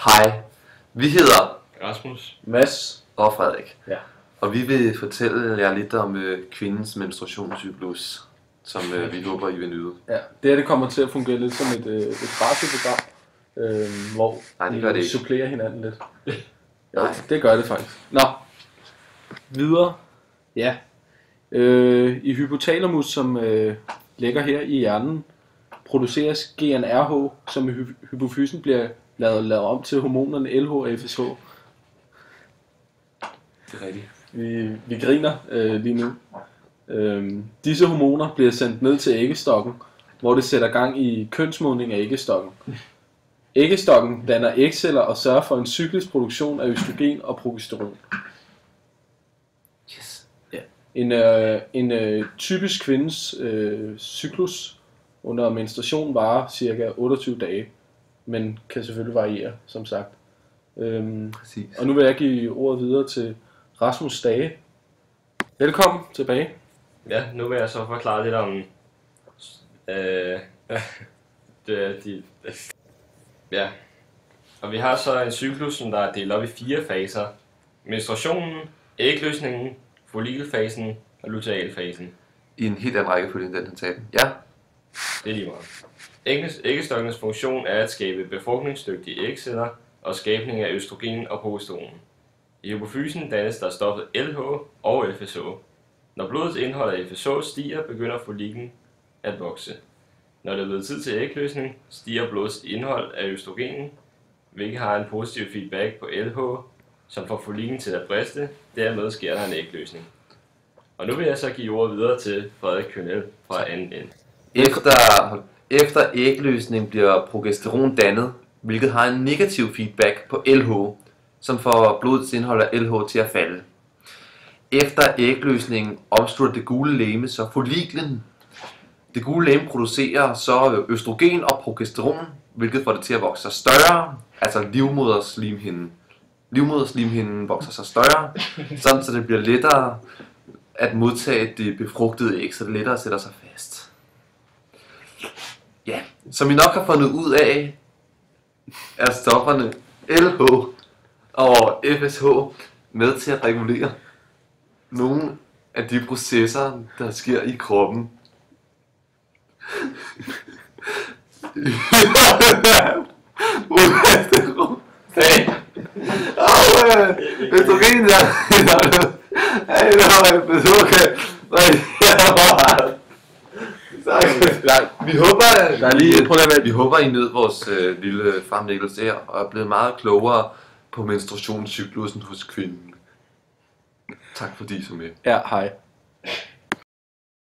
Hej, vi hedder Rasmus, Mads og Frederik, Ja. og vi vil fortælle jer lidt om kvindens menstruationscyklus, som vi håber, I vil nyde. Ja, det kommer til at fungere lidt som et radioprogram, hvor Nej, det gør det vi ikke. supplerer hinanden lidt. Jo, Nej. det gør det faktisk. Nå, videre. Ja. I hypotalamus, som ligger her i hjernen, produceres GnRH, som i hypofysen bliver lavet om til hormonerne LH og FSH. Det er rigtigt. Vi griner lige nu. Disse hormoner bliver sendt ned til æggestokken, hvor det sætter gang i kønsmodning af æggestokken. Æggestokken danner ægceller og sørger for en cyklisk produktion af østrogen og progesteron. Yes. Ja. En typisk kvindes cyklus under menstruation varer cirka 28 dage, men kan selvfølgelig variere, som sagt. Præcis. Og nu vil jeg give ordet videre til Rasmus Stage. Velkommen tilbage. ja, nu vil jeg så forklare lidt om ja. Og vi har så en cyklus, som der er delt op i 4 faser. Menstruationen, ægløsningen, follikelfasen og lutealfasen. I en helt anden rækkefølge end den talte. Ja. Det er lige meget. Æggestokkenes funktion er at skabe befrugtningsdygtige ægceller og skabning af østrogen og progesteron. I hypofysen dannes der stoffet LH og FSH. Når blodets indhold af FSH stiger, begynder folliklen at vokse. Når det er blevet tid til ægløsning, stiger blodets indhold af østrogenen, hvilket har en positiv feedback på LH, som får folliklen til at briste. Dermed sker der en ægløsning. Og nu vil jeg så give ordet videre til Frederik Kønel fra anden ende. Efter ægløsning bliver progesteron dannet, hvilket har en negativ feedback på LH, som får blodets indhold af LH til at falde. Efter ægløsningen opstår det gule legeme så folliklen. Det gule legeme producerer så østrogen og progesteron, hvilket får det til at vokse sig større, altså livmoderslimhinden. Livmoderslimhinden vokser sig større, sådan så det bliver lettere at modtage det befrugtede æg, så det lettere sætter sig fast. Ja, som I nok har fundet ud af, er stofferne LH og FSH med til at regulere nogle af de processer, der sker i kroppen. Østrogen vi håber, I nød vores lille fremlæggelse her og er blevet meget klogere på menstruationscyklusen hos kvinden. Tak fordi I så med. Ja, hej.